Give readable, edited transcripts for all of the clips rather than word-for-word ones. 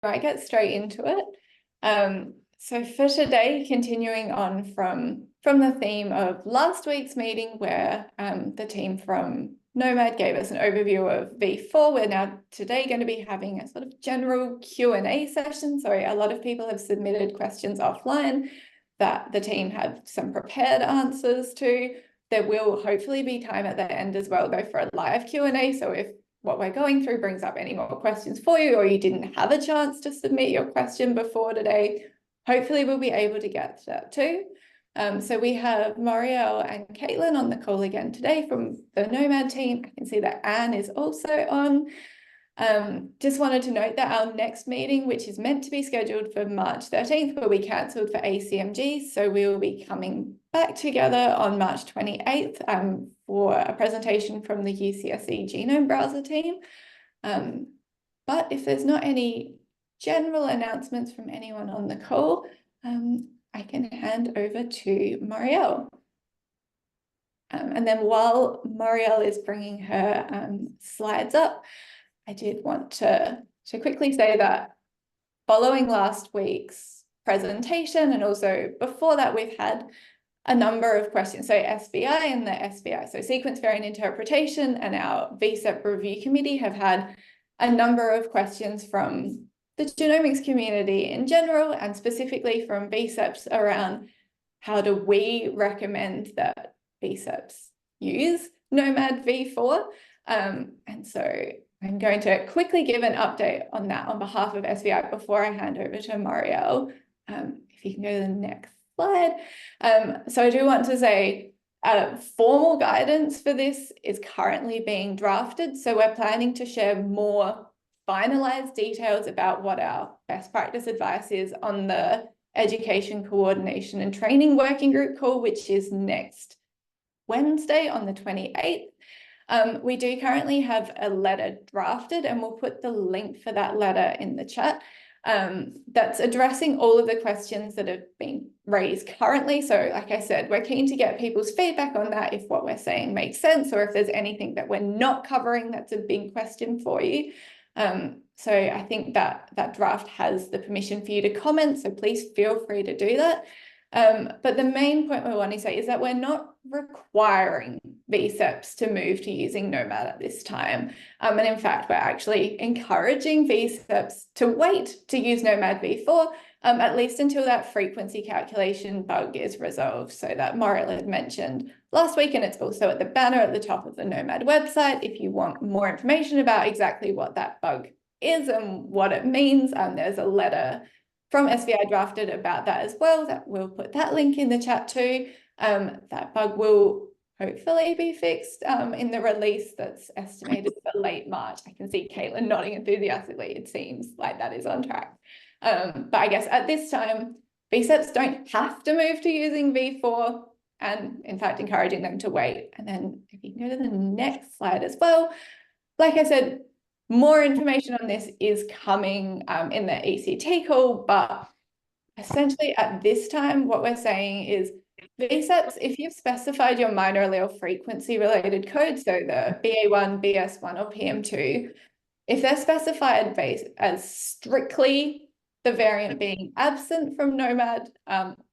right, get straight into it. So for today, continuing on from the theme of last week's meeting where the team from gnomAD gave us an overview of V4, we're now today going to be having a sort of general Q&A session. So a lot of people have submitted questions offline that the team have some prepared answers to. There will hopefully be time at the end as well, though, for a live Q&A. So if what we're going through brings up any more questions for you, or you didn't have a chance to submit your question before today, hopefully we'll be able to get to that too. So we have Moriel and Kaitlin on the call again today from the gnomAD team. I can see that Anne is also on. Just wanted to note that our next meeting, which is meant to be scheduled for March 13th, will be cancelled for ACMG. So we will be coming back together on March 28th for a presentation from the UCSC Genome Browser team. But if there's not any general announcements from anyone on the call, I can hand over to Moriel. And then while Moriel is bringing her slides up, I did want to quickly say that following last week's presentation and also before that, we've had a number of questions. So SVI and the SVI, so sequence variant interpretation, and our VSEP review committee have had a number of questions from the genomics community in general, and specifically from VSEPs around how do we recommend that VSEPs use gnomAD v4. And so I'm going to quickly give an update on that on behalf of SVI before I hand over to Moriel. If you can go to the next slide. So I do want to say formal guidance for this is currently being drafted. So we're planning to share more finalized details about what our best practice advice is on the Education Coordination and Training Working Group call, which is next Wednesday on the 28th. We do currently have a letter drafted, and we'll put the link for that letter in the chat. That's addressing all of the questions that have been raised currently. So like I said, we're keen to get people's feedback on that, if what we're saying makes sense, or if there's anything that we're not covering that's a big question for you. So I think that draft has the permission for you to comment, so please feel free to do that. But the main point we want to say is that we're not requiring VSEPs to move to using gnomAD at this time. And in fact, we're actually encouraging VSEPs to wait to use gnomAD v4, at least until that frequency calculation bug is resolved. So that Moriel had mentioned last week, and it's also at the banner at the top of the gnomAD website. If you want more information about exactly what that bug is and what it means, there's a letter from SVI drafted about that as well. That we'll put that link in the chat too. That bug will hopefully be fixed in the release that's estimated for late March. I can see Kaitlin nodding enthusiastically. It seems like that is on track. But I guess at this time, VSEPs don't have to move to using v4, and in fact, encouraging them to wait. And then if you can go to the next slide as well, like I said, more information on this is coming in the ECT call, but essentially at this time, what we're saying is VSEPs, if you've specified your minor allele frequency related code, so the BA1, BS1, or PM2, if they're specified as strictly the variant being absent from gnomAD,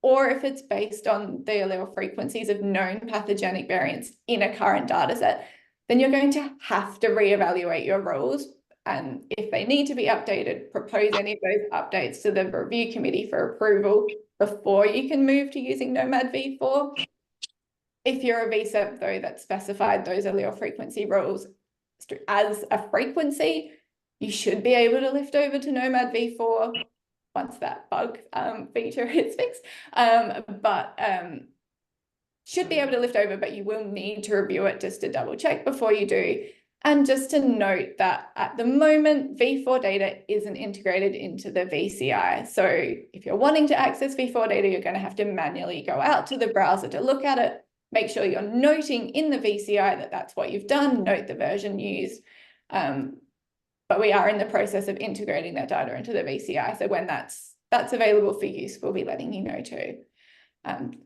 or if it's based on the allele frequencies of known pathogenic variants in a current data set, then you're going to have to reevaluate your rules. And if they need to be updated, propose any of those updates to the review committee for approval before you can move to using gnomAD v4. If you're a VSEP, though, that specified those allele frequency rules as a frequency, you should be able to lift over to gnomAD v4 once that bug feature is fixed. Should be able to lift over, but you will need to review it just to double check before you do. And just to note that at the moment, v4 data isn't integrated into the VCI. So if you're wanting to access v4 data, you're going to have to manually go out to the browser to look at it. Make sure you're noting in the VCI that that's what you've done, note the version used. But we are in the process of integrating that data into the VCI. So when that's available for use, we'll be letting you know too.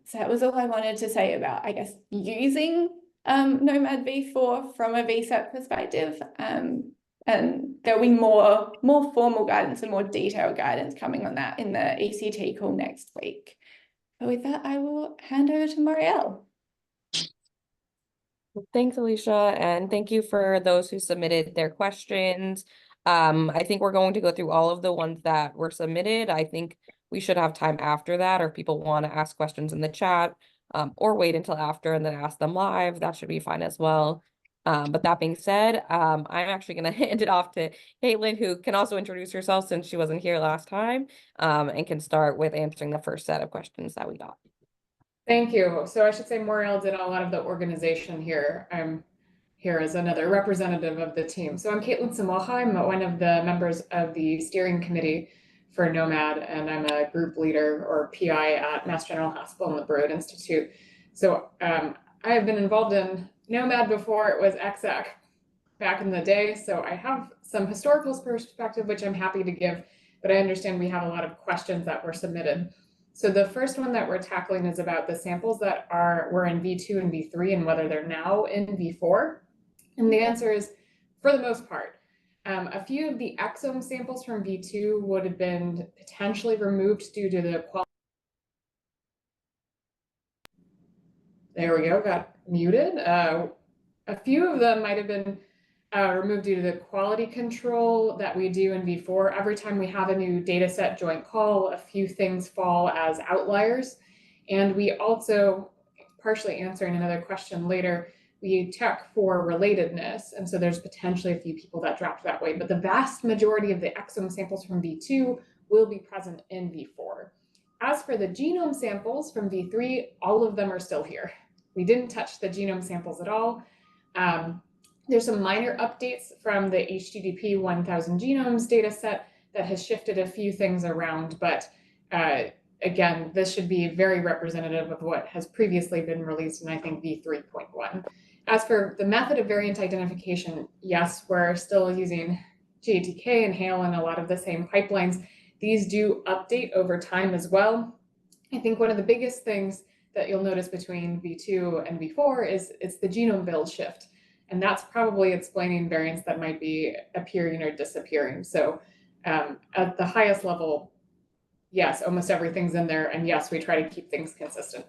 So that was all I wanted to say about, I guess, using gnomAD v4 from a VSEP perspective. And and there'll be more formal guidance and more detailed guidance coming on that in the ECT call next week. But with that, I will hand over to Moriel. Thanks, Alicia, and thank you for those who submitted their questions. I think we're going to go through all of the ones that were submitted. I think we should have time after that, or if people want to ask questions in the chat, or wait until after and then ask them live, that should be fine as well. But that being said, I'm actually going to hand it off to Kaitlin, who can also introduce herself since she wasn't here last time, and can start with answering the first set of questions that we got. Thank you. So I should say Moriel did a lot of the organization here. I'm here as another representative of the team. So I'm Kaitlin Samocha. I'm one of the members of the steering committee for gnomAD, and I'm a group leader or PI at Mass General Hospital and the Broad Institute. So I have been involved in gnomAD before it was EXAC back in the day. So I have some historical perspective, which I'm happy to give, but I understand we have a lot of questions that were submitted. So the first one that we're tackling is about the samples that were in V2 and V3 and whether they're now in V4. And the answer is, for the most part. A few of the exome samples from V2 would have been potentially removed due to the quality. There we go, got muted. A few of them might have been removed due to the quality control that we do in V4. Every time we have a new data set joint call, a few things fall as outliers. And we also, partially answering another question later, we check for relatedness. And so there's potentially a few people that dropped that way, but the vast majority of the exome samples from V2 will be present in V4. As for the genome samples from V3, all of them are still here. We didn't touch the genome samples at all. There's some minor updates from the HTTP 1000 genomes data set that has shifted a few things around, but again, this should be very representative of what has previously been released in, I think, V3.1. As for the method of variant identification, yes, we're still using GATK and HALE and a lot of the same pipelines. These do update over time as well. I think one of the biggest things that you'll notice between V2 and V4 is it's the genome build shift. And that's probably explaining variants that might be appearing or disappearing. So at the highest level, yes, almost everything's in there. And yes, we try to keep things consistent.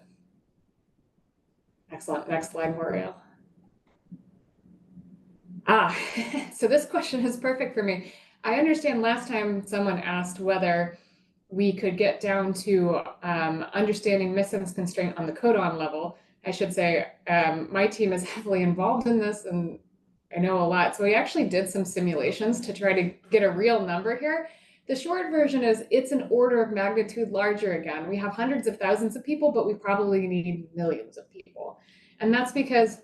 Excellent. Next slide, Moriel. So this question is perfect for me. I understand last time someone asked whether we could get down to understanding Missense constraint on the codon level. I should say my team is heavily involved in this and I know a lot. So we actually did some simulations to try to get a real number here. The short version is it's an order of magnitude larger again. We have hundreds of thousands of people, but we probably need millions of people. And that's because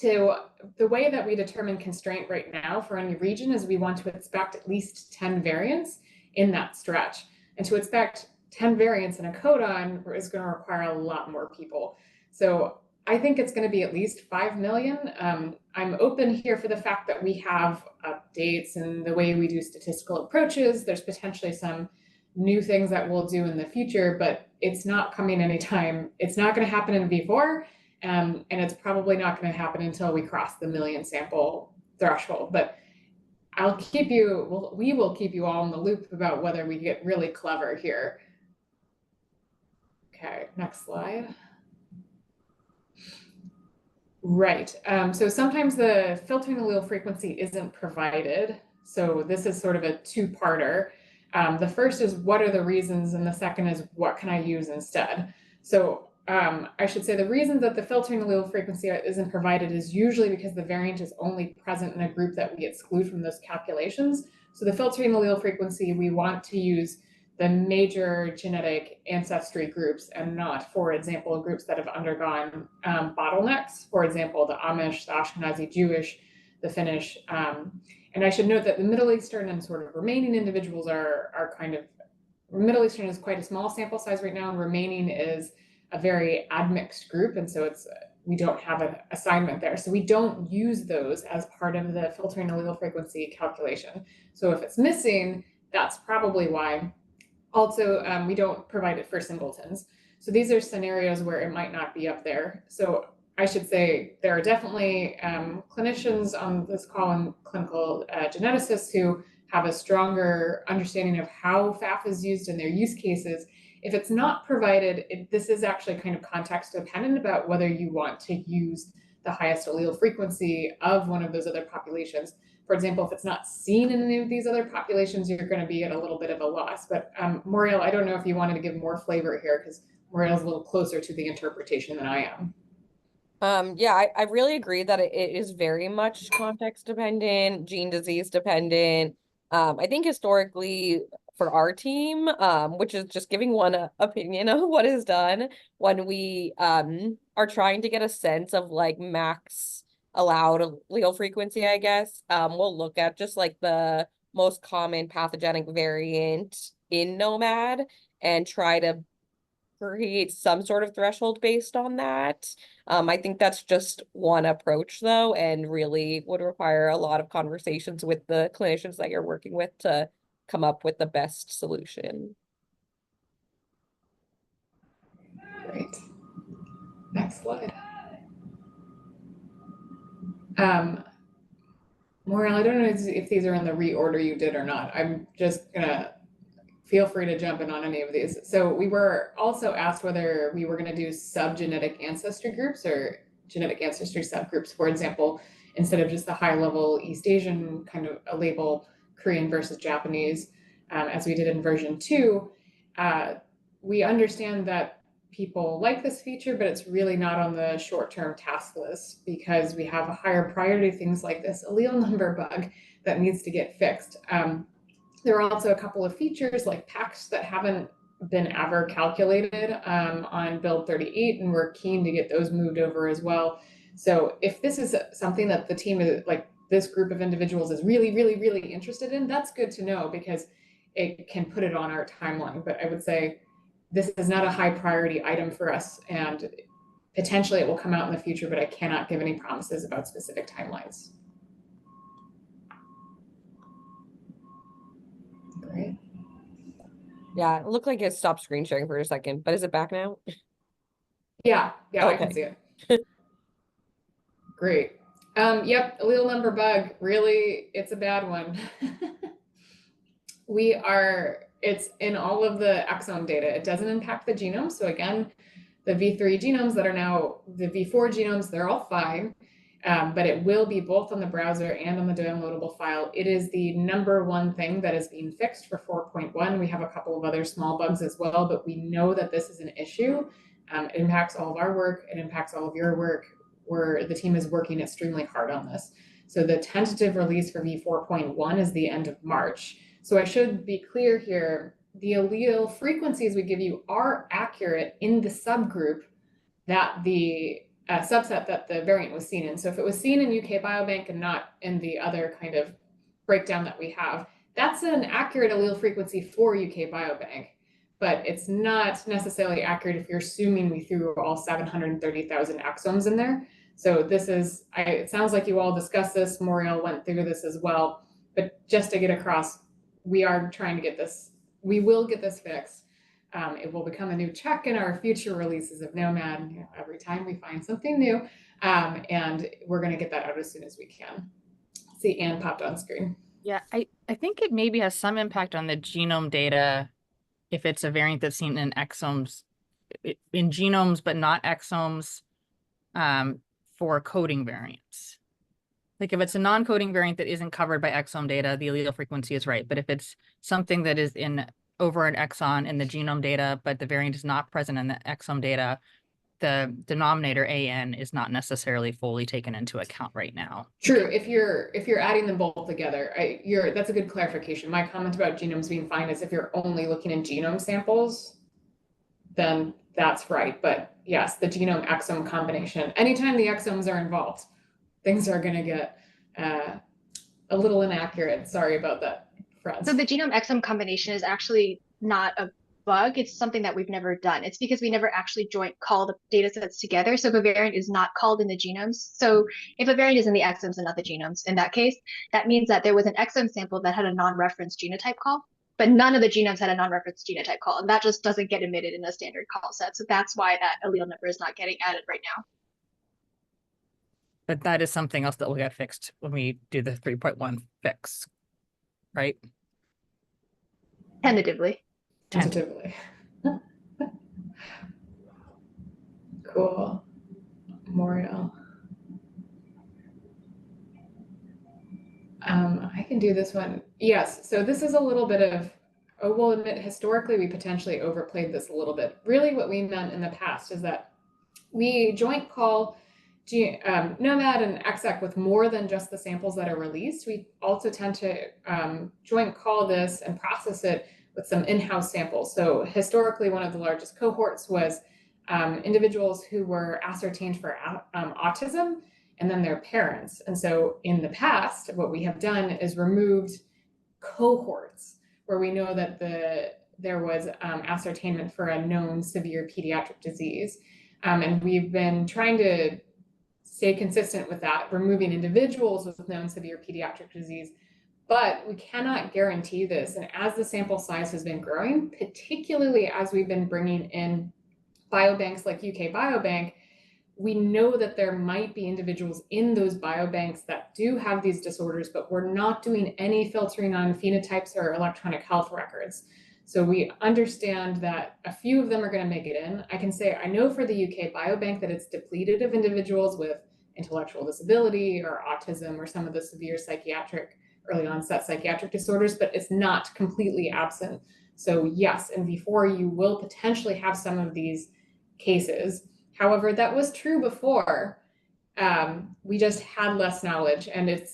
the way that we determine constraint right now for any region is we want to expect at least 10 variants in that stretch. And to expect 10 variants in a codon is going to require a lot more people. So I think it's going to be at least 5 million. I'm open here for the fact that we have updates and the way we do statistical approaches. There's potentially some new things that we'll do in the future, but it's not coming anytime. It's not going to happen in V4, and it's probably not going to happen until we cross the 1 million sample threshold. But I'll keep you, we will keep you all in the loop about whether we get really clever here. Okay, next slide. Right, so sometimes the filtering allele frequency isn't provided. So this is sort of a two-parter. The first is what are the reasons, and the second is what can I use instead? So I should say the reason that the filtering allele frequency isn't provided is usually because the variant is only present in a group that we exclude from those calculations. So the filtering allele frequency, we want to use the major genetic ancestry groups and not, for example, groups that have undergone bottlenecks, for example, the Amish, the Ashkenazi Jewish, the Finnish. And I should note that the Middle Eastern and sort of remaining individuals are kind of, Middle Eastern is quite a small sample size right now, and remaining is a very admixed group. And so it's, we don't have an assignment there. So we don't use those as part of the filtering allele frequency calculation. So if it's missing, that's probably why. Also, we don't provide it for singletons. So these are scenarios where it might not be up there. So I should say there are definitely clinicians on this call and clinical geneticists who have a stronger understanding of how FAF is used in their use cases. If it's not provided, this is actually kind of context dependent about whether you want to use the highest allele frequency of one of those other populations. For example, if it's not seen in any of these other populations, you're going to be at a little bit of a loss. But Moriel, I don't know if you wanted to give more flavor here, because Moriel's a little closer to the interpretation than I am. Yeah, I really agree that it is very much context dependent, gene disease dependent. I think historically for our team, which is just giving one opinion of what is done when we are trying to get a sense of like max allowed allele frequency, I guess. We'll look at just like the most common pathogenic variant in gnomAD and try to create some sort of threshold based on that. I think that's just one approach though, and really would require a lot of conversations with the clinicians that you're working with to come up with the best solution. Great. Next slide. Moriel, I don't know if these are in the reorder you did or not. I'm just gonna feel free to jump in on any of these. So we were also asked whether we were going to do subgenetic ancestry groups or genetic ancestry subgroups. For example, instead of just the high level East Asian kind of a label, Korean versus Japanese, as we did in version 2, we understand that people like this feature, but it's really not on the short-term task list because we have a higher priority things like this allele number bug that needs to get fixed. There are also a couple of features like packs that haven't been ever calculated on build 38, and we're keen to get those moved over as well. So if this is something that the team is like this group of individuals is really, really, really interested in, that's good to know because it can put it on our timeline. But I would say this is not a high priority item for us, and potentially it will come out in the future, but I cannot give any promises about specific timelines. Great. Yeah, it looked like it stopped screen sharing for a second, but is it back now? Yeah, Okay. I can see it. Great. Yep, allele number bug, really, it's a bad one. It's in all of the exome data. It doesn't impact the genome. So again, the V3 genomes that are now the V4 genomes, they're all fine. But it will be both on the browser and on the downloadable file. It is the #1 thing that is being fixed for 4.1. We have a couple of other small bugs as well, but we know that this is an issue. It impacts all of our work. It impacts all of your work. The team is working extremely hard on this. So the tentative release for V4.1 is the end of March. So I should be clear here, the allele frequencies we give you are accurate in the subgroup that the subset that the variant was seen in. So if it was seen in UK Biobank and not in the other kind of breakdown that we have, that's an accurate allele frequency for UK Biobank, but it's not necessarily accurate if you're assuming we threw all 730,000 exomes in there. So this is, it sounds like you all discussed this, Moriel went through this as well, but just to get across, we are trying to get this, we will get this fixed. It will become a new check in our future releases of gnomAD, every time we find something new, and we're going to get that out as soon as we can. See, Anne popped on screen. Yeah, I think it maybe has some impact on the genome data if it's a variant that's seen in exomes, in genomes, but not exomes for coding variants. Like if it's a non-coding variant that isn't covered by exome data, the allele frequency is right. But if it's something that is over an exon in the genome data, but the variant is not present in the exome data, the denominator AN is not necessarily fully taken into account right now. True. If you're adding them both together, that's a good clarification. My comment about genomes being fine is if you're only looking in genome samples, then that's right. But yes, the genome exome combination, anytime the exomes are involved, things are going to get a little inaccurate. Sorry about that. So the genome exome combination is actually not a bug. It's something that we've never done. It's because we never actually call the data sets together. So if a variant is not called in the genomes, so if a variant is in the exomes and not the genomes, in that case, that means that there was an exome sample that had a non-reference genotype call, but none of the genomes had a non-reference genotype call. And that just doesn't get emitted in a standard call set. So that's why that allele number is not getting added right now. But that is something else that will get fixed when we do the 3.1 fix, right? Tentatively. Tentatively. Cool. Moriel. I can do this one. Yes, so this is a little bit of, I will admit, historically, we potentially overplayed this a little bit. Really what we meant in the past is that we joint call gnomAD and exec with more than just the samples that are released. We also tend to joint call this and process it with some in-house samples. So historically, one of the largest cohorts was individuals who were ascertained for autism and then their parents. And so in the past, what we have done is removed cohorts where we know that there was ascertainment for a known severe pediatric disease. And we've been trying to stay consistent with that, removing individuals with known severe pediatric disease, but we cannot guarantee this. And as the sample size has been growing, particularly as we've been bringing in biobanks like UK Biobank, we know that there might be individuals in those biobanks that do have these disorders, but we're not doing any filtering on phenotypes or electronic health records. So we understand that a few of them are going to make it in. I can say, I know for the UK Biobank that it's depleted of individuals with intellectual disability or autism or some of the severe psychiatric, early onset psychiatric disorders, but it's not completely absent. So yes, in V4, you will potentially have some of these cases. However, that was true before. We just had less knowledge, and it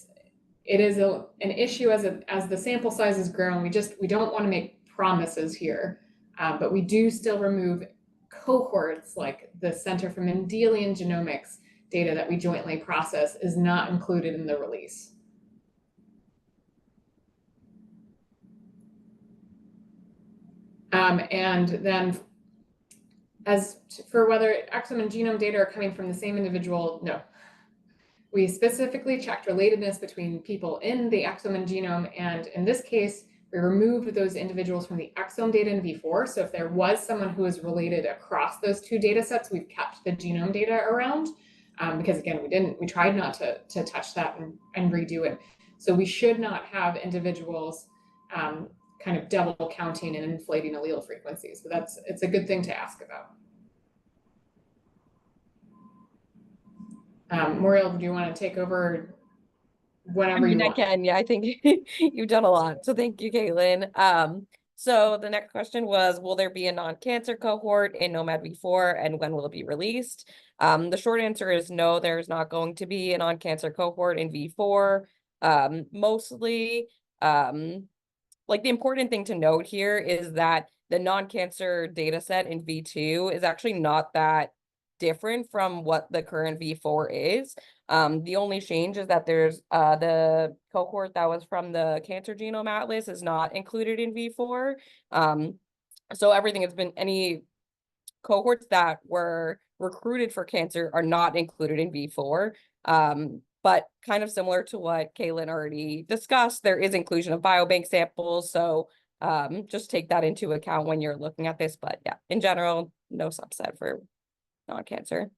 is an issue as the sample size has grown. We don't want to make promises here, but we do still remove cohorts like the Center for Mendelian Genomics data that we jointly process is not included in the release. And then as for whether exome and genome data are coming from the same individual, no. We specifically checked relatedness between people in the exome and genome, and in this case, we removed those individuals from the exome data in V4. So if there was someone who was related across those two data sets, we've kept the genome data around, because again, we tried not to touch that and redo it. So we should not have individuals kind of double counting and inflating allele frequencies. But it's a good thing to ask about. Moriel, do you want to take over whenever you want? I can. Yeah, I think you've done a lot. So thank you, Kaitlin. So the next question was, will there be a non-cancer cohort in gnomAD V4 and when will it be released? The short answer is no, there's not going to be a non-cancer cohort in V4. Mostly, like the important thing to note here is that the non-cancer data set in V2 is actually not that different from what the current V4 is. The only change is that there's the cohort that was from the Cancer Genome Atlas is not included in V4. So everything has been, any cohorts that were recruited for cancer are not included in V4. But kind of similar to what Kaitlin already discussed, there is inclusion of biobank samples. So just take that into account when you're looking at this. But yeah, in general, no subset for non-cancer.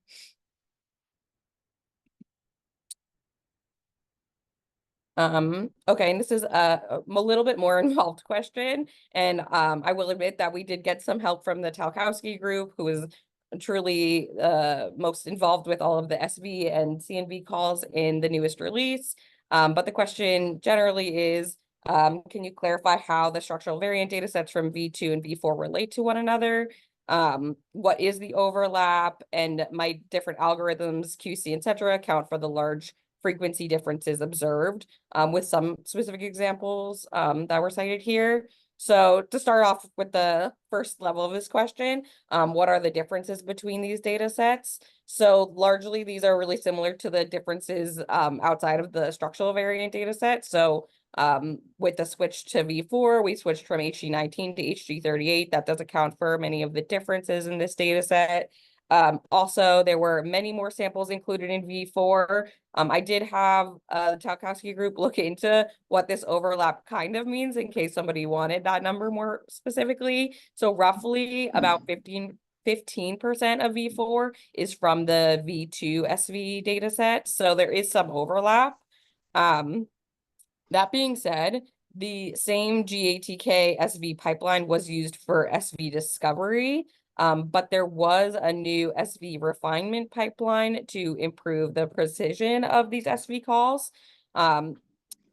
Okay, and this is a little bit more involved question, and I will admit that we did get some help from the Talkowski group, who is truly most involved with all of the SV and CNV calls in the newest release. But the question generally is, can you clarify how the structural variant data sets from V2 and V4 relate to one another? What is the overlap, and might different algorithms, QC, etc., account for the large frequency differences observed, with some specific examples that were cited here. So to start off with the first level of this question, what are the differences between these data sets? So largely, these are really similar to the differences outside of the structural variant data set. So with the switch to V4, we switched from HG19 to HG38. That does account for many of the differences in this data set. Also, there were many more samples included in V4. I did have the Talkowski group look into what this overlap kind of means in case somebody wanted that number more specifically. So roughly about 15% 15% of V4 is from the V2 SV data set. So there is some overlap. That being said, the same GATK SV pipeline was used for SV discovery, but there was a new SV refinement pipeline to improve the precision of these SV calls.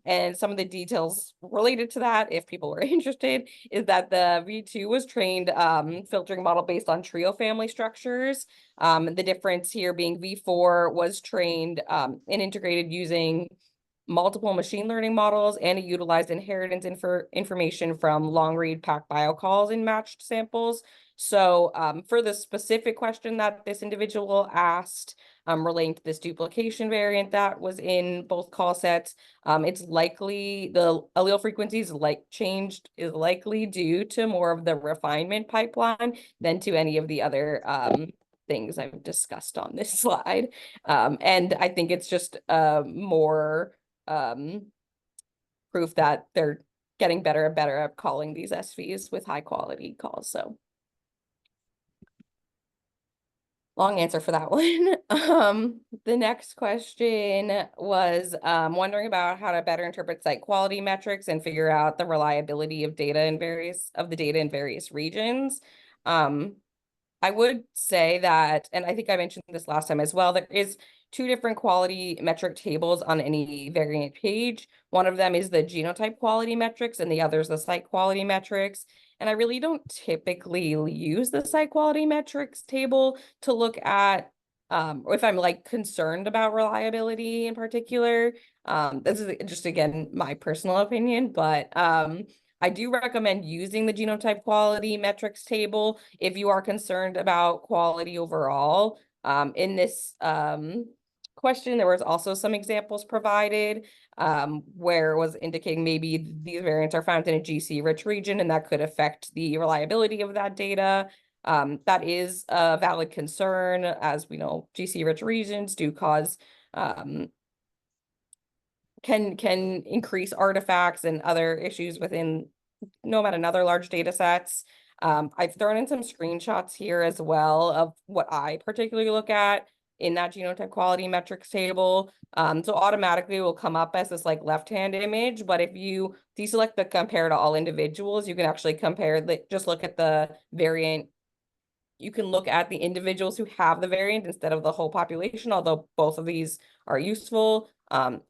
And some of the details related to that, if people were interested, is that the V2 was trained filtering model based on trio family structures. The difference here being V4 was trained and integrated using multiple machine learning models, and it utilized inheritance information from long read pack biocalls in matched samples. So for the specific question that this individual asked relating to this duplication variant that was in both call sets, it's likely the allele frequencies changed is likely due to more of the refinement pipeline than to any of the other things I've discussed on this slide. And I think it's just more proof that they're getting better and better at calling these SVs with high quality calls. So long answer for that one. The next question was wondering about how to better interpret site quality metrics and figure out the reliability of data in various regions. I would say that, and I think I mentioned this last time as well, there is two different quality metric tables on any variant page. One of them is the genotype quality metrics and the other is the site quality metrics. And I really don't typically use the site quality metrics table to look at if I'm like concerned about reliability in particular. This is just, again, my personal opinion, but I do recommend using the genotype quality metrics table if you are concerned about quality overall. In this question, there was also some examples provided where it was indicating maybe these variants are found in a GC-rich region and that could affect the reliability of that data. That is a valid concern. As we know, GC-rich regions do cause can increase artifacts and other issues within gnomAD and other large data sets. I've thrown in some screenshots here as well of what I particularly look at in that genotype quality metrics table. So automatically it will come up as this like left-hand image, but if you deselect the compare to all individuals, you can actually compare just look at the variant. You can look at the individuals who have the variant instead of the whole population, although both of these are useful.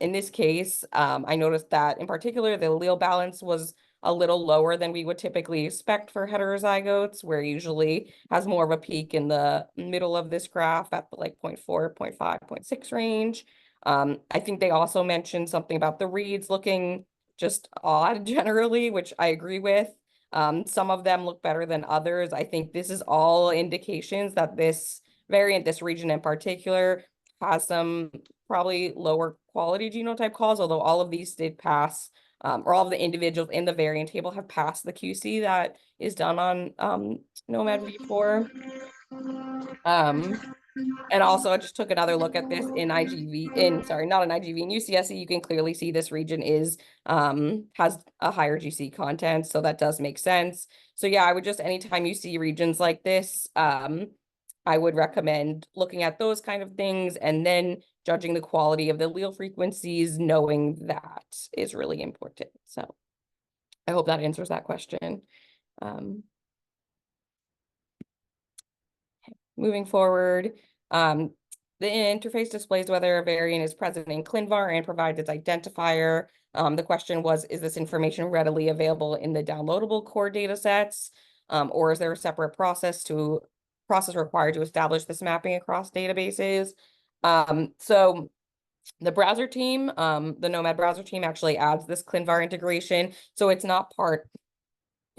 In this case, I noticed that in particular, the allele balance was a little lower than we would typically expect for heterozygotes, where usually has more of a peak in the middle of this graph at the like 0.4, 0.5, 0.6 range. I think they also mentioned something about the reads looking just odd generally, which I agree with. Some of them look better than others. I think this is all indications that this variant, this region in particular, has some probably lower quality genotype calls, although all of these did pass, or all of the individuals in the variant table have passed the QC that is done on gnomAD v4. And also I just took another look at this in not in IGV, in UCSC, you can clearly see this region is has a higher GC content, so that does make sense. So yeah, I would just, anytime you see regions like this, I would recommend looking at those kind of things and then judging the quality of the allele frequencies, knowing that is really important. So I hope that answers that question. Moving forward, the interface displays whether a variant is present in ClinVar and provides its identifier. The question was, is this information readily available in the downloadable core data sets? Or is there a separate process required to establish this mapping across databases? So the browser team, the gnomAD browser team actually adds this ClinVar integration. So it's not part,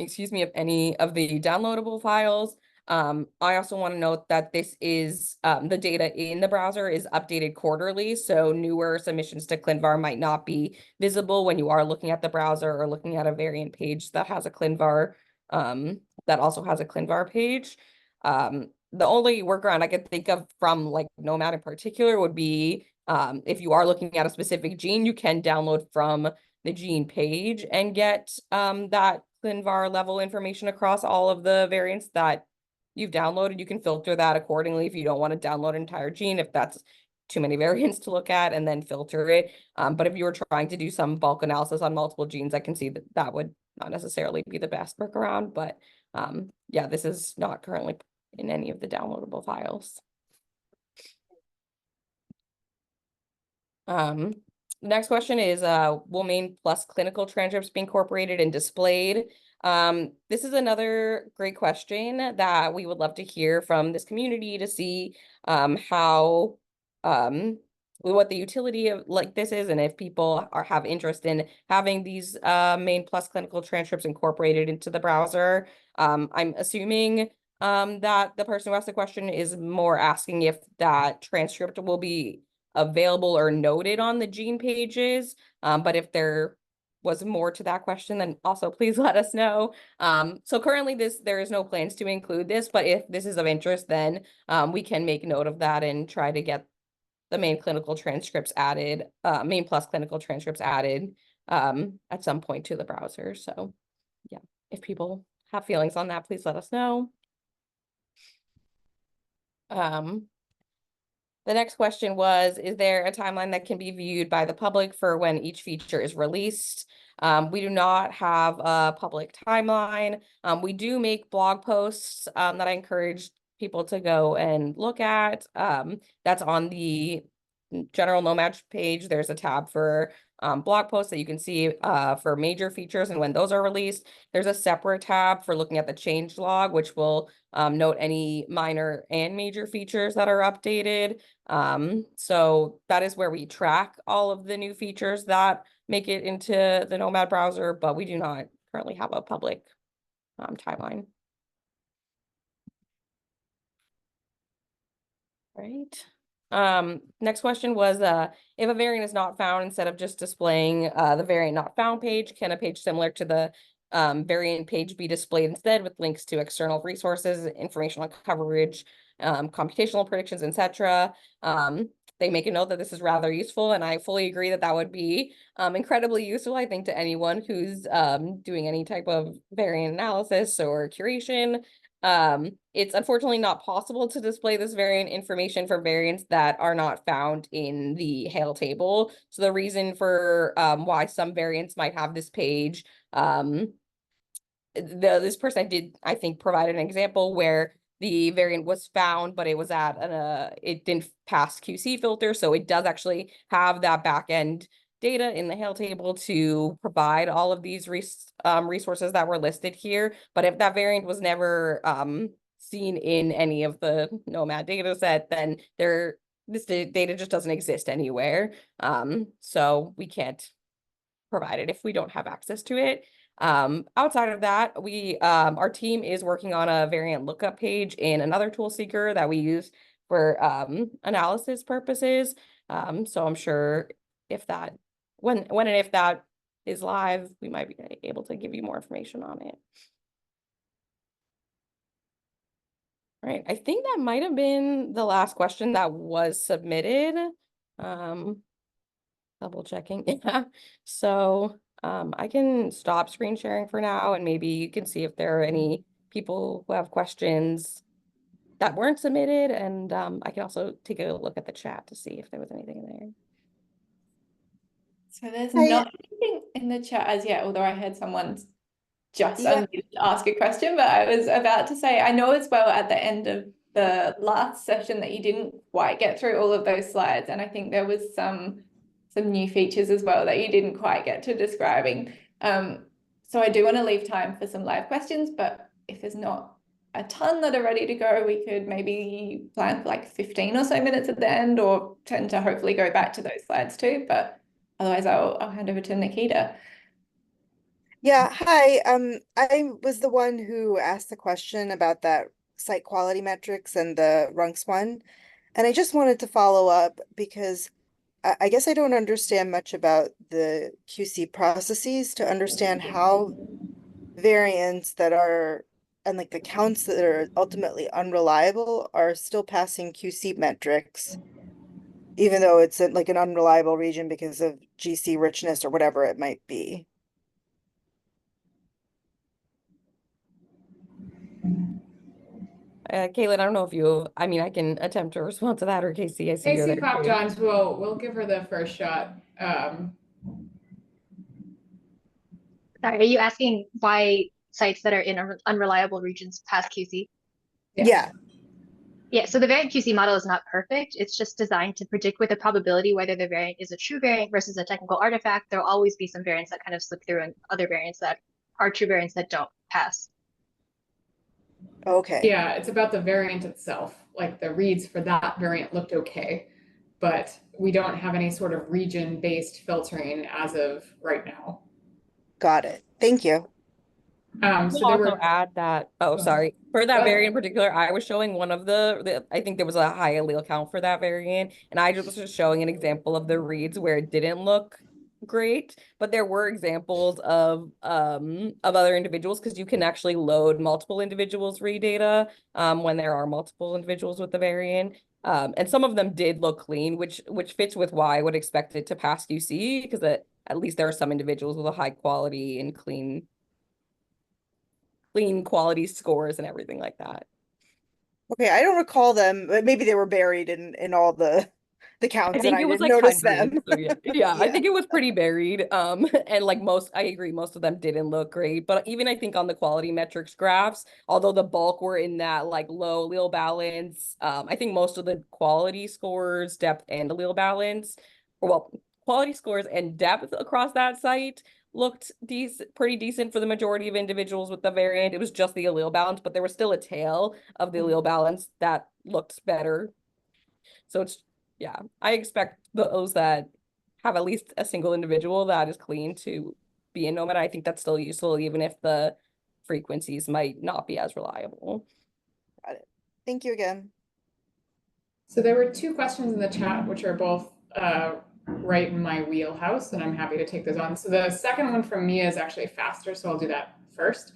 of any of the downloadable files. I also want to note that this is the data in the browser is updated quarterly, so newer submissions to ClinVar might not be visible when you are looking at the browser or looking at a variant page that has a ClinVar, that also has a ClinVar page. The only workaround I could think of from like gnomAD in particular would be if you are looking at a specific gene, you can download from the gene page and get that ClinVar level information across all of the variants that you've downloaded, you can filter that accordingly if you don't want to download an entire gene, if that's too many variants to look at, and then filter it. But if you were trying to do some bulk analysis on multiple genes, I can see that that would not necessarily be the best workaround. But yeah, this is not currently in any of the downloadable files. Next question is, will main plus clinical transcripts be incorporated and displayed? This is another great question that we would love to hear from this community to see how what the utility of like this is, and if people have interest in having these main plus clinical transcripts incorporated into the browser. I'm assuming that the person who asked the question is more asking if that transcript will be available or noted on the gene pages. But if there was more to that question, then also please let us know. So currently there is no plans to include this, but if this is of interest, then we can make note of that and try to get the main clinical transcripts added, main plus clinical transcripts added at some point to the browser. So yeah, if people have feelings on that, please let us know. The next question was, is there a timeline that can be viewed by the public for when each feature is released? We do not have a public timeline. We do make blog posts that I encourage people to go and look at. That's on the general gnomAD page. There's a tab for blog posts that you can see for major features and when those are released. There's a separate tab for looking at the change log, which will note any minor and major features that are updated. So that is where we track all of the new features that make it into the gnomAD browser, but we do not currently have a public timeline. Right. Next question was, if a variant is not found, instead of just displaying the variant not found page, can a page similar to the variant page be displayed instead with links to external resources, information on coverage, computational predictions, etc.? They make a note that this is rather useful, and I fully agree that that would be incredibly useful, I think, to anyone who's doing any type of variant analysis or curation. It's unfortunately not possible to display this variant information for variants that are not found in the HAIL table. So the reason for why some variants might have this page, this person did, I think, provide an example where the variant was found, but it was at it didn't pass QC filter, so it does actually have that back end data in the HAIL table to provide all of these resources that were listed here. But if that variant was never seen in any of the gnomAD data set, then this data just doesn't exist anywhere. So we can't provide it if we don't have access to it. Outside of that, our team is working on a variant lookup page in another tool seeker that we use for analysis purposes. So I'm sure if that when and if that is live, we might be able to give you more information on it. Right, I think that might have been the last question that was submitted. Double checking. Yeah. So I can stop screen sharing for now, and maybe you can see if there are any people who have questions that weren't submitted, and I can also take a look at the chat to see if there was anything in there. So there's not anything in the chat as yet, although I heard someone just unmuted to ask a question, but I was about to say, I know as well at the end of the last session that you didn't quite get through all of those slides, and I think there was some new features as well that you didn't quite get to describing. So I do want to leave time for some live questions, but if there's not a ton that are ready to go, we could maybe plan for like 15 or so minutes at the end, or tend to hopefully go back to those slides too. But otherwise, I'll hand over to Nikita. Yeah, hi. I was the one who asked the question about that site quality metrics and the runks one. And I just wanted to follow up because I guess I don't understand much about the QC processes to understand how variants that are, and like the counts that are ultimately unreliable are still passing QC metrics, even though it's in like an unreliable region because of GC richness or whatever it might be. Kaitlin, I don't know if you, I mean, I can attempt to respond to that, or Casey, I see you're Casey there too. Pop-Johns, we'll give her the first shot. Sorry, are you asking why sites that are in unreliable regions pass QC? Yeah. Yeah, so the variant QC model is not perfect. It's just designed to predict with a probability whether the variant is a true variant versus a technical artifact. There'll always be some variants that kind of slip through and other variants that are true variants that don't pass. Okay. Yeah, it's about the variant itself. Like the reads for that variant looked okay, but we don't have any sort of region-based filtering as of right now. Got it. Thank you. So I'll there also were, add that, oh, sorry, for that Go ahead. variant in particular, I was showing one of the I think there was a high allele count for that variant, and I just was just showing an example of the reads where it didn't look great, but there were examples of other individuals, because you can actually load multiple individuals' read data when there are multiple individuals with the variant. And some of them did look clean, which fits with why I would expect it to pass QC, because at least there are some individuals with a high quality and clean quality scores and everything like that. Okay, I don't recall them, but maybe they were buried in all the I counts and think I it was didn't like notice hundreds. them. So yeah, I think it was pretty buried. And like I agree, most of them didn't look great. But even I think on the quality metrics graphs, although the bulk were in that like low allele balance, I think most of the quality scores, depth and allele balance, or well, quality scores and depth across that site looked pretty decent for the majority of individuals with the variant. It was just the allele balance, but there was still a tail of the allele balance that looked better. So it's, yeah, I expect those that have at least a single individual that is clean to be in gnomAD. I think that's still useful, even if the frequencies might not be as reliable. Got it. Thank you again. so there were two questions in the chat, which are both right in my wheelhouse, and I'm happy to take those on. So the second one from Mia is actually faster, so I'll do that first.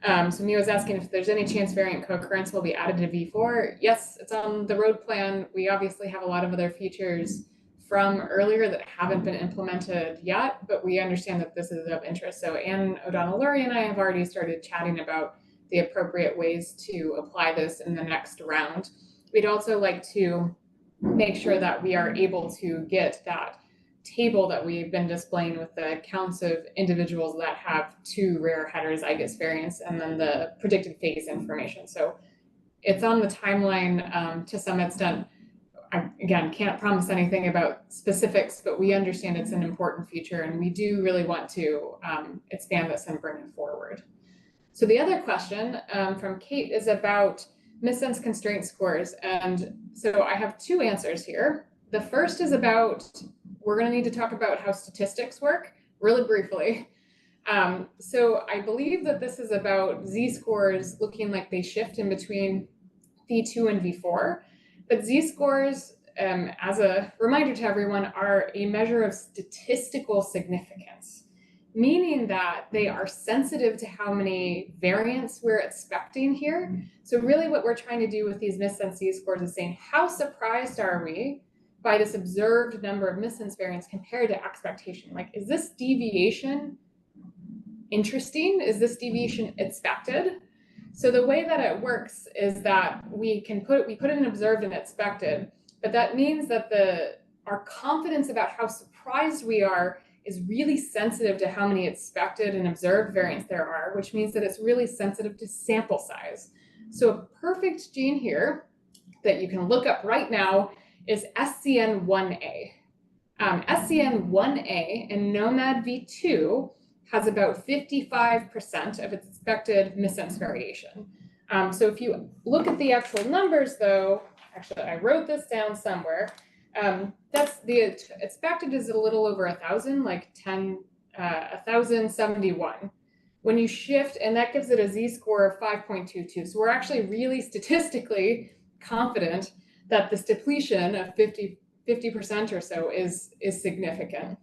So Mia was asking if there's any chance variant co-occurrence will be added to V4. Yes, it's on the road plan. We obviously have a lot of other features from earlier that haven't been implemented yet, but we understand that this is of interest. So Anne O'Donnell-Lurie and I have already started chatting about the appropriate ways to apply this in the next round. We'd also like to make sure that we are able to get that table that we've been displaying with the counts of individuals that have two rare heterozygous variants and then the predicted phase information. So it's on the timeline to some extent. I, again, can't promise anything about specifics, but we understand it's an important feature and we do really want to expand this and bring it forward. So the other question from Kate is about Missense constraint scores. And so I have two answers here. The first is about, we're going to need to talk about how statistics work really briefly. So I believe that this is about z-scores looking like they shift in between V2 and V4. But z-scores, as a reminder to everyone, are a measure of statistical significance, meaning that they are sensitive to how many variants we're expecting here. So really what we're trying to do with these missense z-scores is saying, how surprised are we by this observed number of missense variants compared to expectation? Like, is this deviation interesting? Is this deviation expected? So the way that it works is that we put in observed and expected, but that means that our confidence about how surprised we are is really sensitive to how many expected and observed variants there are, which means that it's really sensitive to sample size. So a perfect gene here that you can look up right now is SCN1A. SCN1A in gnomAD V2 has about 55% of its expected missense variation. So if you look at the actual numbers though, actually I wrote this down somewhere, that's the expected is a little over 1,000, like 1,071. When you shift, and that gives it a z-score of 5.22. So we're actually really statistically confident that this depletion of 50% or so is significant.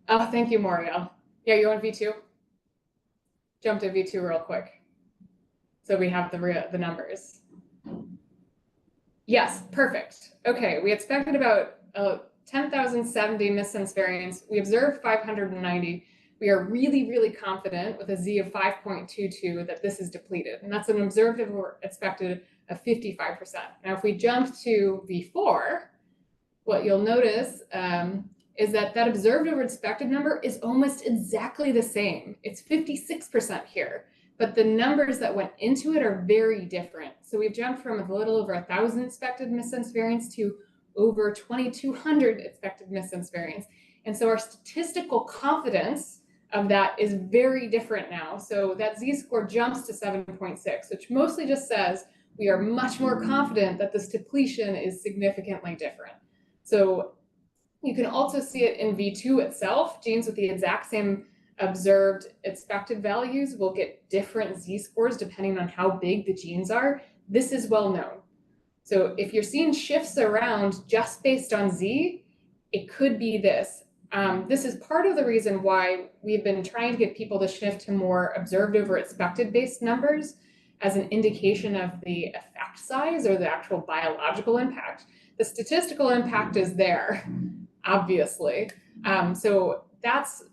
Oh, thank you, Moriel. Yeah, you want V2? Jump to V2 real quick. So we have the numbers. Yes, perfect. Okay, we expected about 10,070 missense variants. We observed 590. We are really, really confident with a Z of 5.22 that this is depleted. And that's an observed or expected of 55%. Now, if we jump to V4, what you'll notice is that observed over expected number is almost exactly the same. It's 56% here, but the numbers that went into it are very different. So we've jumped from a little over 1,000 expected missense variants to over 2,200 expected missense variants. And so our statistical confidence of that is very different now. So that z-score jumps to 7.6, which mostly just says we are much more confident that this depletion is significantly different. So you can also see it in V2 itself. Genes with the exact same observed expected values will get different z-scores depending on how big the genes are. This is well known. So if you're seeing shifts around just based on z, it could be this. This is part of the reason why we've been trying to get people to shift to more observed over expected based numbers as an indication of the effect size or the actual biological impact. The statistical impact is there, obviously. So that's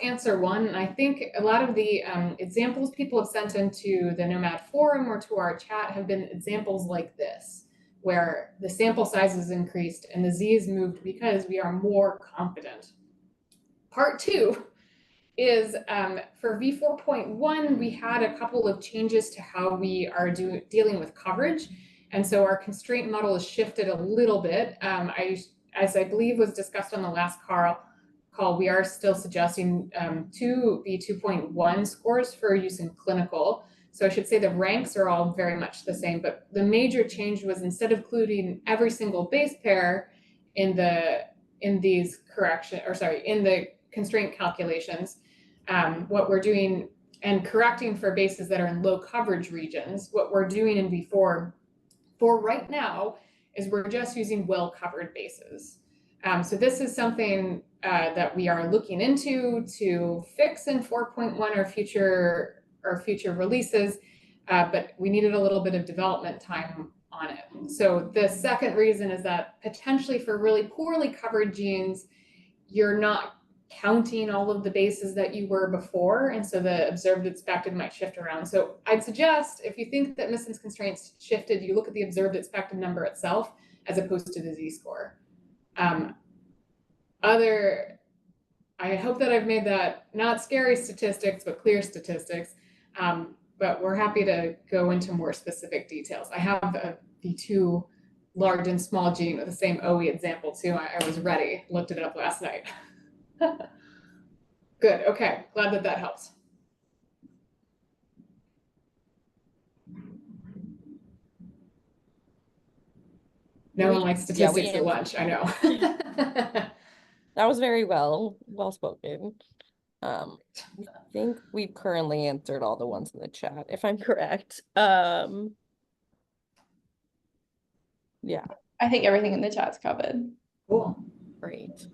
answer one. And I think a lot of the examples people have sent into the gnomAD forum or to our chat have been examples like this, where the sample size is increased and the z is moved because we are more confident. Part two is for V4.1, we had a couple of changes to how we are dealing with coverage. And so our constraint model has shifted a little bit. As I believe was discussed on the last call, we are still suggesting two V2.1 scores for use in clinical. So I should say the ranks are all very much the same, but the major change was instead of including every single base pair in the constraint calculations, what we're doing and correcting for bases that are in low coverage regions, what we're doing in V4 for right now is we're just using well-covered bases. So this is something that we are looking into to fix in 4.1 or future releases, but we needed a little bit of development time on it. So the second reason is that potentially for really poorly covered genes, you're not counting all of the bases that you were before, and so the observed expected might shift around. So I'd suggest if you think that missense constraints shifted, you look at the observed expected number itself as opposed to the z-score. I hope that I've made that not scary statistics, but clear statistics. But we're happy to go into more specific details. I have a V2 large and small gene with the same OE example too. I was ready, looked it up last night. Good, okay, glad that helps. No one likes statistics at lunch, I know. That was very well spoken. I think we've currently answered all the ones in the chat, if I'm correct. Yeah. I think everything in the chat's covered. Cool. Great.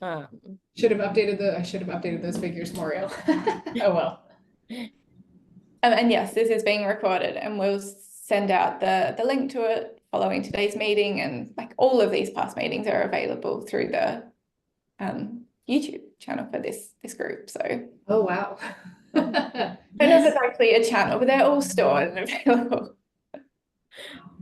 I should have updated those figures, Moriel. Oh well. And yes, this is being recorded, and we'll send out the link to it following today's meeting, and like all of these past meetings are available through the YouTube channel for this group. So oh wow. I don't know if it's actually a channel, but they're all stored and available.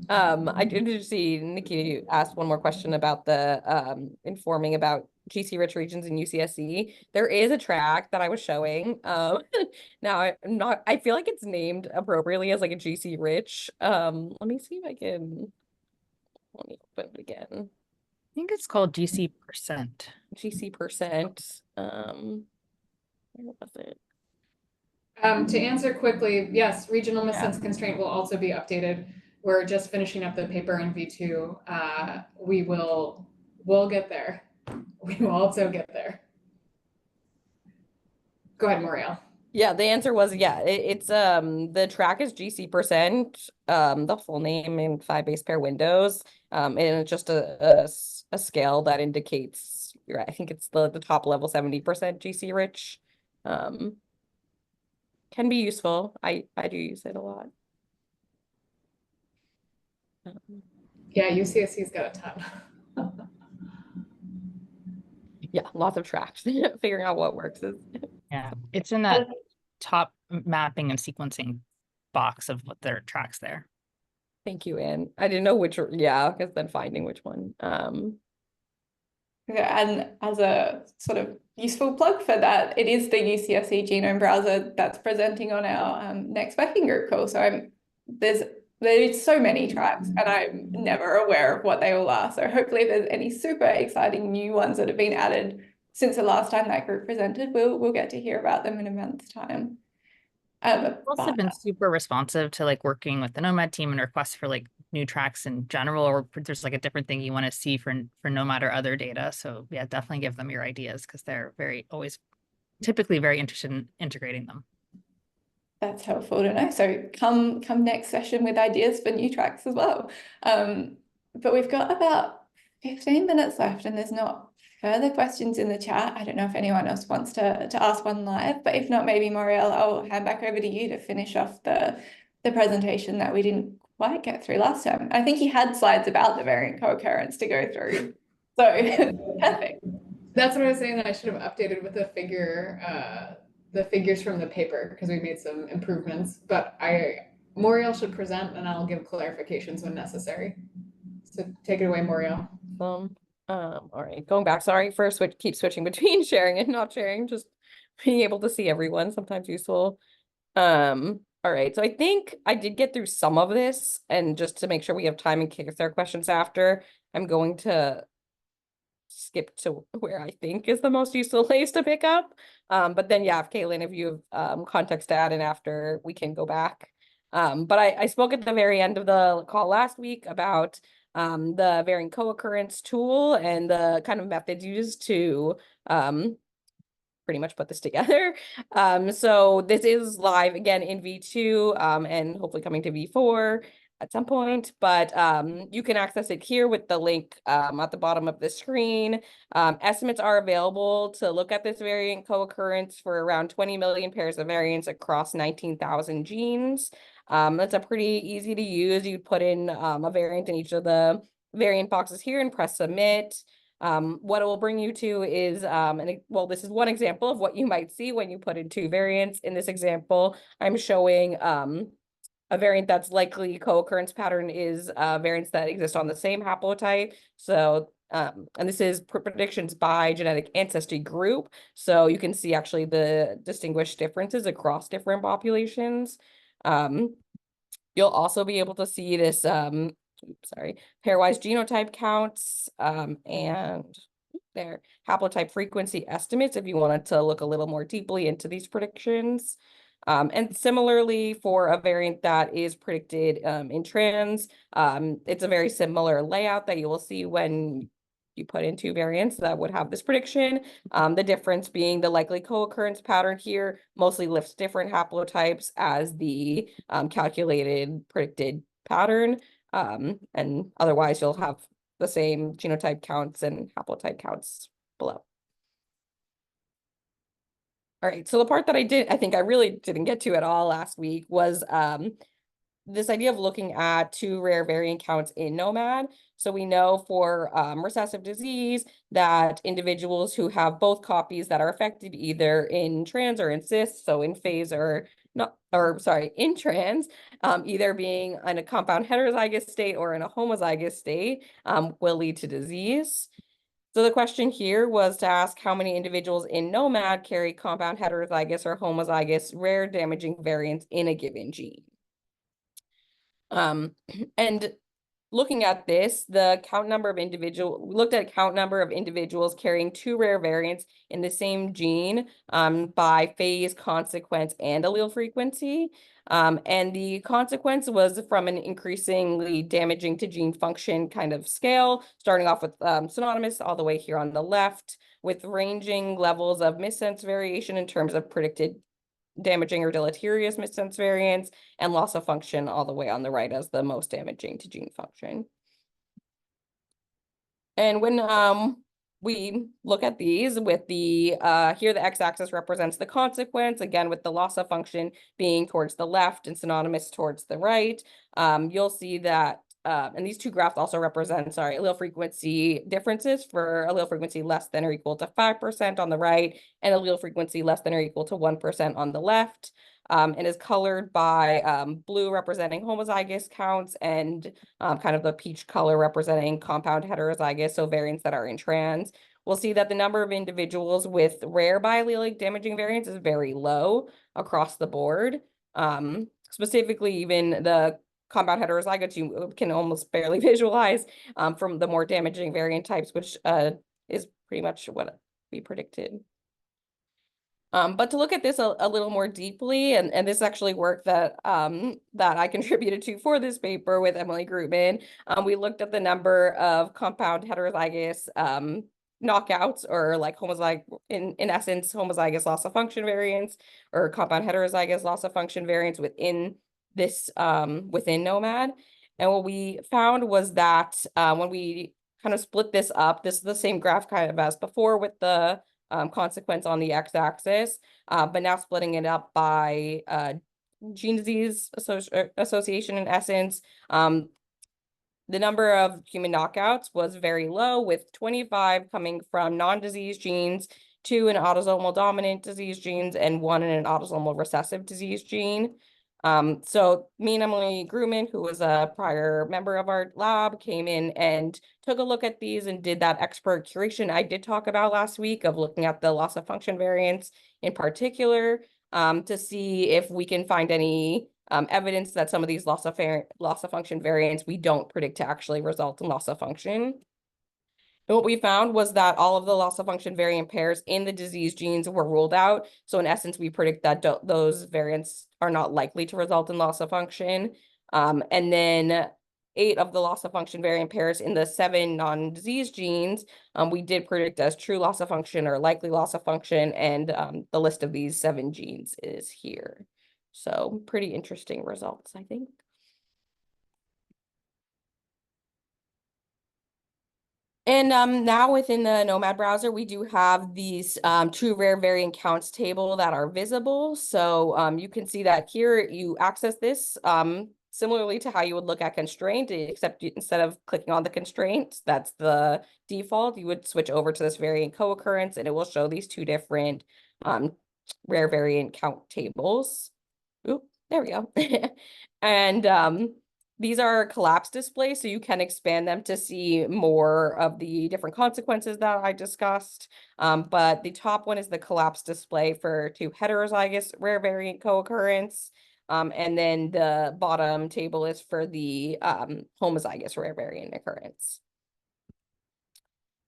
I did see Nikki asked one more question about the informing about GC rich regions in UCSC. There is a track that I was showing. Now I feel like it's named appropriately as like a GC rich. Let me see if I can, let me open it again. I think it's called GC%. GC%. Where was it? To answer quickly, yes, regional missense constraint will also be updated. We're just finishing up the paper in V2. We'll get there. We will also get there. Go ahead, Moriel. Yeah, the answer was it's the track is GC%, the full name in 5 base pair windows. And it's just a scale that indicates I think it's the top level 70% GC rich. Can be useful. I do use it a lot. Yeah, UCSC's got a ton. Yeah, lots of tracks. Figuring out what works is. Yeah, it's in that top mapping and sequencing box of what their tracks there. Thank you, Anne. I didn't know which, yeah, because then finding which one. Yeah, and as a sort of useful plug for that, it is the UCSC genome browser that's presenting on our next working group call. So there's so many tracks, and I'm never aware of what they all are. So hopefully, if there's any super exciting new ones that have been added since the last time that group presented, we'll get to hear about them in a month's time. Also been super responsive to like working with the gnomAD team and requests for like new tracks in general, or there's like a different thing you want to see for gnomAD or other data. So yeah, definitely give them your ideas because they're always typically very interested in integrating them. That's helpful to know. So come next session with ideas for new tracks as well. But we've got about 15 minutes left, and there's not further questions in the chat. I don't know if anyone else wants to ask one live, but if not, maybe Moriel, I'll hand back over to you to finish off the presentation that we didn't quite get through last time. I think he had slides about the variant co-occurrence to go through. So perfect. That's what I was saying, that I should have updated with the figures from the paper, because we made some improvements, but Moriel should present and I'll give clarifications when necessary. So take it away, Moriel. All right, going back, sorry for keep switching between sharing and not sharing, just being able to see everyone, sometimes useful. All right, so I think I did get through some of this, and just to make sure we have time in case there are questions after, I'm going to skip to where I think is the most useful place to pick up. But then yeah, if Kaitlin, if you have context to add in after, we can go back. But I spoke at the very end of the call last week about the variant co-occurrence tool and the kind of methods used to pretty much put this together. So this is live again in V2 and hopefully coming to V4 at some point, but you can access it here with the link at the bottom of the screen. Estimates are available to look at this variant co-occurrence for around 20 million pairs of variants across 19,000 genes. That's a pretty easy to use. You put in a variant in each of the variant boxes here and press submit. What it will bring you to is, well, this is one example of what you might see when you put in two variants. In this example, I'm showing a variant that's likely co-occurrence pattern is variants that exist on the same haplotype. So, and this is predictions by genetic ancestry group. So you can see actually the distinguished differences across different populations. You'll also be able to see this, pairwise genotype counts and their haplotype frequency estimates if you wanted to look a little more deeply into these predictions. And similarly, for a variant that is predicted in trans, it's a very similar layout that you will see when you put in two variants that would have this prediction. The difference being the likely co-occurrence pattern here mostly lifts different haplotypes as the calculated predicted pattern. And otherwise you'll have the same genotype counts and haplotype counts below. All right, so the part that I think I really didn't get to at all last week was this idea of looking at two rare variant counts in gnomAD. So we know for recessive disease that individuals who have both copies that are affected either in trans or in cis, so in phase or not, or sorry, in trans, either being in a compound heterozygous state or in a homozygous state, will lead to disease. So the question here was to ask how many individuals in gnomAD carry compound heterozygous or homozygous rare damaging variants in a given gene. And looking at this, the count number of we looked at count number of individuals carrying two rare variants in the same gene by phase, consequence, and allele frequency. And the consequence was from an increasingly damaging to gene function kind of scale, starting off with synonymous all the way here on the left, with ranging levels of missense variation in terms of predicted damaging or deleterious missense variants, and loss of function all the way on the right as the most damaging to gene function. And when we look at these with the, here the x-axis represents the consequence, again with the loss of function being towards the left and synonymous towards the right, you'll see that and these two graphs also represent, allele frequency differences for allele frequency less than or equal to 5% on the right and allele frequency less than or equal to 1% on the left. and is colored by blue representing homozygous counts and kind of the peach color representing compound heterozygous, so variants that are in trans. We'll see that the number of individuals with rare biallelic damaging variants is very low across the board. Specifically, even the compound heterozygotes you can almost barely visualize from the more damaging variant types, which is pretty much what we predicted. But to look at this a little more deeply, and this actually work that that I contributed to for this paper with Emily Grootman, we looked at the number of compound heterozygous knockouts, or like in essence homozygous loss of function variants, or compound heterozygous loss of function variants within this within gnomAD. And what we found was that when we kind of split this up, this is the same graph kind of as before with the consequence on the x-axis, but now splitting it up by gene disease association in essence. The number of human knockouts was very low, with 25 coming from non-disease genes, 2 in autosomal dominant disease genes, and 1 in an autosomal recessive disease gene. So me and Emily Grootman, who was a prior member of our lab, came in and took a look at these and did that expert curation I did talk about last week, of looking at the loss of function variants in particular, to see if we can find any evidence that some of these loss of function variants we don't predict to actually result in loss of function. And what we found was that all of the loss of function variant pairs in the disease genes were ruled out. So in essence, we predict that those variants are not likely to result in loss of function. And then 8 of the loss of function variant pairs in the 7 non-disease genes, we did predict as true loss of function or likely loss of function. And the list of these 7 genes is here. So pretty interesting results, I think. And now within the gnomAD browser, we do have these true rare variant counts table that are visible. So you can see that here you access this similarly to how you would look at constraint, except instead of clicking on the constraint, that's the default, you would switch over to this variant co-occurrence, and it will show these 2 different rare variant count tables. Oop, there we go. And these are collapse displays, so you can expand them to see more of the different consequences that I discussed. But the top one is the collapse display for 2 heterozygous rare variant co-occurrence. And then the bottom table is for the homozygous rare variant occurrence.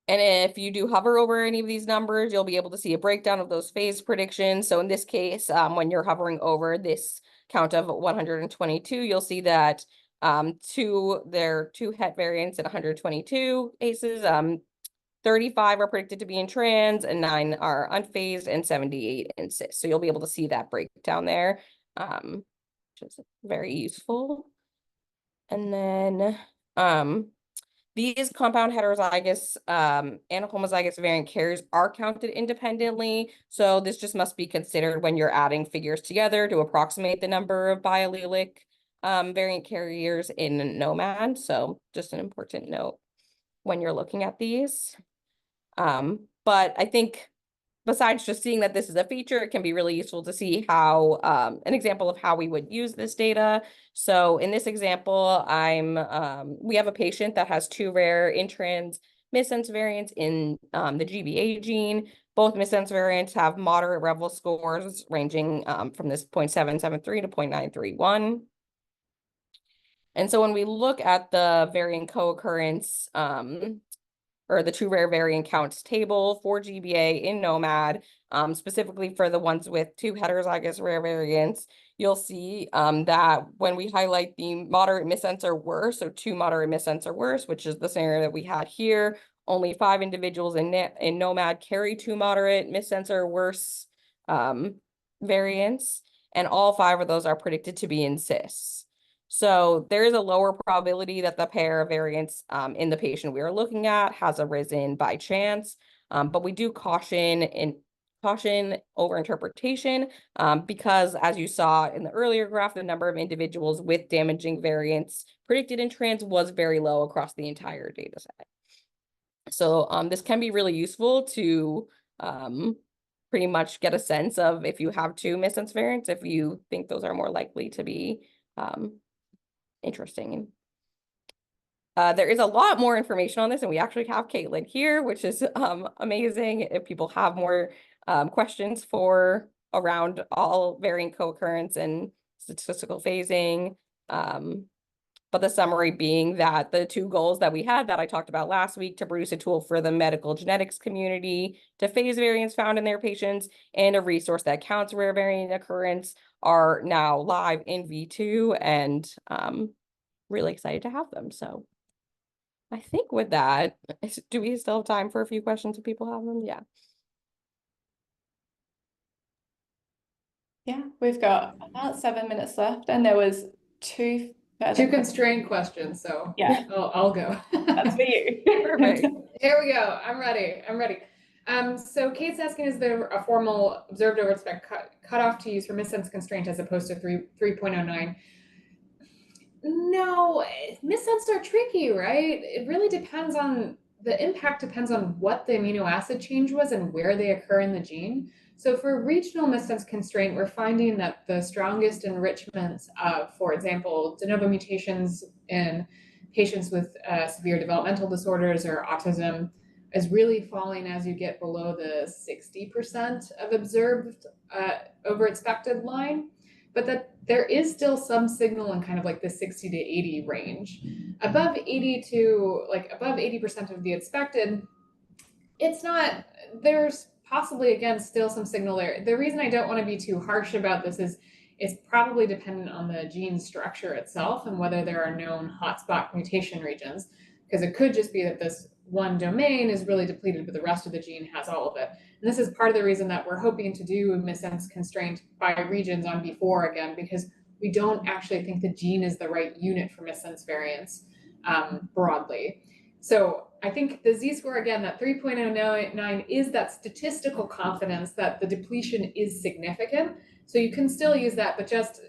And if you do hover over any of these numbers, you'll be able to see a breakdown of those phase predictions. So in this case, when you're hovering over this count of 122, you'll see that 2 het variants and 122 ACEs, 35 are predicted to be in trans, and 9 are unphased, and 78 in cis. So you'll be able to see that breakdown there, which is very useful. And then these compound heterozygous and homozygous variant carriers are counted independently. So this just must be considered when you're adding figures together to approximate the number of biallelic variant carriers in gnomAD. So just an important note when you're looking at these. But I think besides just seeing that this is a feature, it can be really useful to see how an example of how we would use this data. So in this example, we have a patient that has 2 rare intrans missense variants in the GBA gene. Both missense variants have moderate Revel scores ranging from this 0.773 to 0.931. And so when we look at the variant co-occurrence or the true rare variant counts table for GBA in gnomAD, specifically for the ones with 2 heterozygous rare variants, you'll see that when we highlight the moderate missense or worse, so 2 moderate missense or worse, which is the scenario that we had here, only 5 individuals in gnomAD carry 2 moderate missense or worse variants, and all 5 of those are predicted to be in cis. So there is a lower probability that the pair of variants in the patient we are looking at has arisen by chance, but we do caution over interpretation because, as you saw in the earlier graph, the number of individuals with damaging variants predicted in trans was very low across the entire data set. So this can be really useful to pretty much get a sense of if you have two missense variants, if you think those are more likely to be interesting. There is a lot more information on this, and we actually have Kaitlin here, which is amazing. If people have more questions for around all variant co-occurrence and statistical phasing. But the summary being that the two goals that we had that I talked about last week, to produce a tool for the medical genetics community to phase variants found in their patients, and a resource that counts rare variant occurrence, are now live in V2, and really excited to have them. So I think with that, do we still have time for a few questions if people have them? Yeah. Yeah, we've got about 7 minutes left, and there was two constraint questions, so yeah, I'll go. that's for you. Perfect. Here we go. I'm ready. So Kate's asking, is there a formal observed over spec cutoff to use for missense constraint as opposed to 3.09? No, missense are tricky, right? It really depends on, the impact depends on what the amino acid change was and where they occur in the gene. So for regional missense constraint, we're finding that the strongest enrichments of, for example, de novo mutations in patients with severe developmental disorders or autism is really falling as you get below the 60% of observed over expected line. But that there is still some signal in kind of like the 60 to 80 range. Above 80 to like above 80% of the expected, it's not, there's possibly, again, still some signal there. The reason I don't want to be too harsh about this is it's probably dependent on the gene structure itself and whether there are known hotspot mutation regions, because it could just be that this one domain is really depleted, but the rest of the gene has all of it. And this is part of the reason that we're hoping to do missense constraint by regions on V4 again, because we don't actually think the gene is the right unit for missense variants broadly. So I think the z-score, again, that 3.09 is that statistical confidence that the depletion is significant. So you can still use that, but just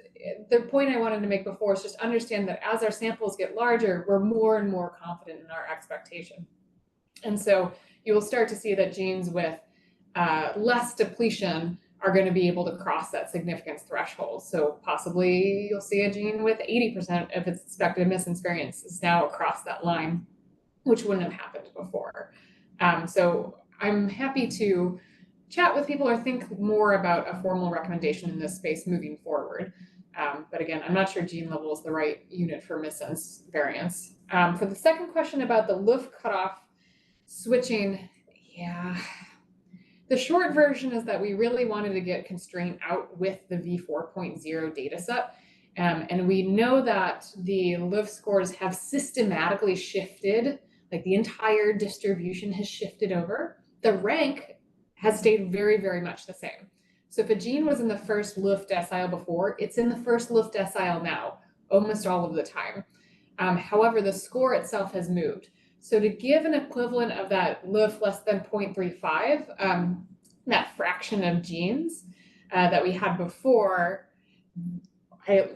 the point I wanted to make before is just understand that as our samples get larger, we're more and more confident in our expectation. And so you will start to see that genes with less depletion are going to be able to cross that significance threshold. So possibly you'll see a gene with 80% of its expected missense variants is now across that line, which wouldn't have happened before. So I'm happy to chat with people or think more about a formal recommendation in this space moving forward. But again, I'm not sure gene level is the right unit for missense variants. For the second question about the LUF cutoff switching, yeah. The short version is that we really wanted to get constraint out with the V4.0 data set. And we know that the LUF scores have systematically shifted, like the entire distribution has shifted over. The rank has stayed very, very much the same. So if a gene was in the first LUF decile before, it's in the first LUF decile now, almost all of the time. However, the score itself has moved. So to give an equivalent of that LUF less than 0.35, that fraction of genes that we had before, I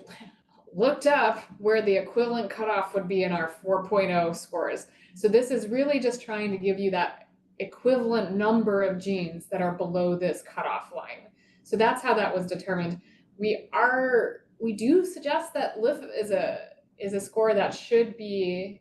looked up where the equivalent cutoff would be in our 4.0 scores. So this is really just trying to give you that equivalent number of genes that are below this cutoff line. So that's how that was determined. We do suggest that LUF is a score that should be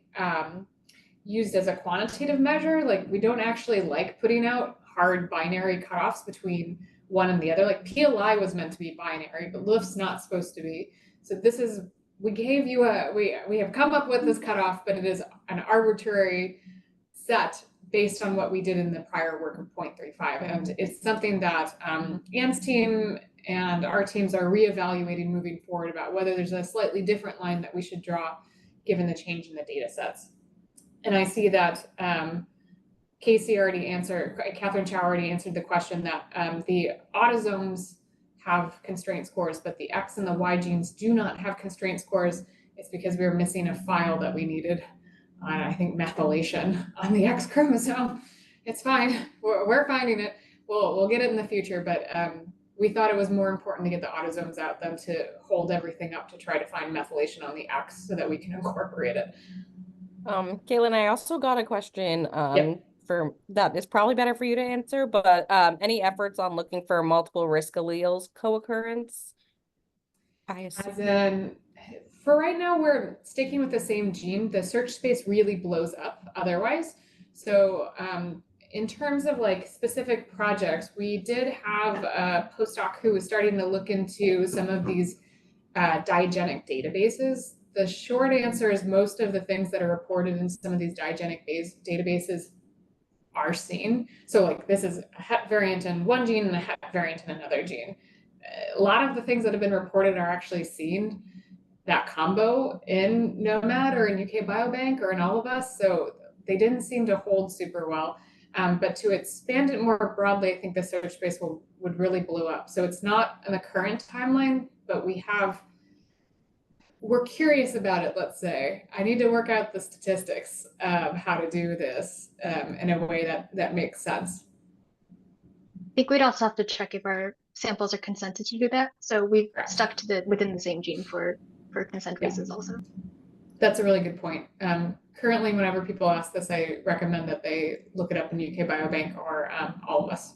used as a quantitative measure. Like, we don't actually like putting out hard binary cutoffs between one and the other. Like PLI was meant to be binary, but LUF's not supposed to be. So this is, we gave you we have come up with this cutoff, but it is an arbitrary set based on what we did in the prior work of 0.35. And it's something that Anne's team and our teams are reevaluating moving forward about whether there's a slightly different line that we should draw given the change in the data sets. And I see that Casey already answered, Catherine Chow already answered the question that the autosomes have constraint scores, but the X and the Y genes do not have constraint scores. It's because we were missing a file that we needed on, I think, methylation on the X chromosome. It's fine, we're finding it. We'll get it in the future, but we thought it was more important to get the autosomes out than to hold everything up to try to find methylation on the X so that we can incorporate it. Kaitlin, I also got a question that is probably better for you to answer, but any efforts on looking for multiple risk alleles co-occurrence? I assume. As in, for right now, we're sticking with the same gene. The search space really blows up otherwise. So in terms of like specific projects, we did have a postdoc who was starting to look into some of these diagenic databases. The short answer is most of the things that are reported in some of these diagenic databases are seen. So like this is a het variant in one gene and a het variant in another gene. A lot of the things that have been reported are actually seen, that combo in gnomAD or in UK Biobank or in all of us. So they didn't seem to hold super well. But to expand it more broadly, I think the search space would really blow up. So it's not in the current timeline, but we're curious about it, let's say. I need to work out the statistics of how to do this in a way that makes sense. I think we'd also have to check if our samples are consented to do that. So we've Correct. stuck to within the same gene for consent reasons also. That's a really good point. Currently, whenever people ask this, I recommend that they look it up in UK Biobank or all of us.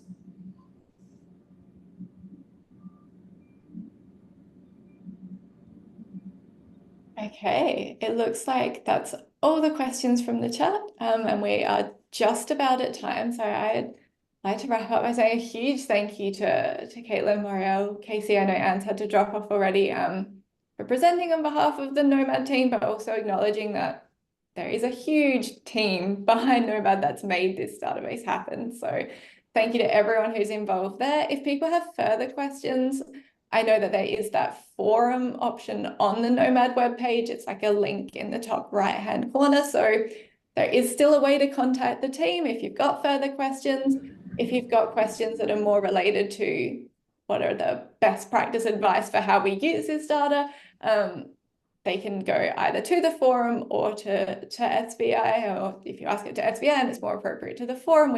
Okay, it looks like that's all the questions from the chat, and we are just about at time. So I'd like to wrap up by saying a huge thank you to Kaitlin, Moriel, Casey. I know Anne's had to drop off already, for presenting on behalf of the gnomAD team, but also acknowledging that there is a huge team behind gnomAD that's made this database happen. So thank you to everyone who's involved there. If people have further questions, I know that there is that forum option on the gnomAD webpage. It's like a link in the top right-hand corner. So there is still a way to contact the team if you've got further questions. If you've got questions that are more related to what are the best practice advice for how we use this data, they can go either to the forum or to SBI, or if you ask it to SBI and it's more appropriate to the forum,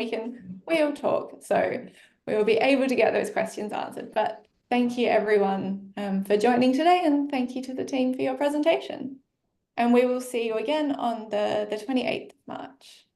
we'll talk. So we will be able to get those questions answered. But thank you everyone for joining today, and thank you to the team for your presentation. And we will see you again on the 28th of March.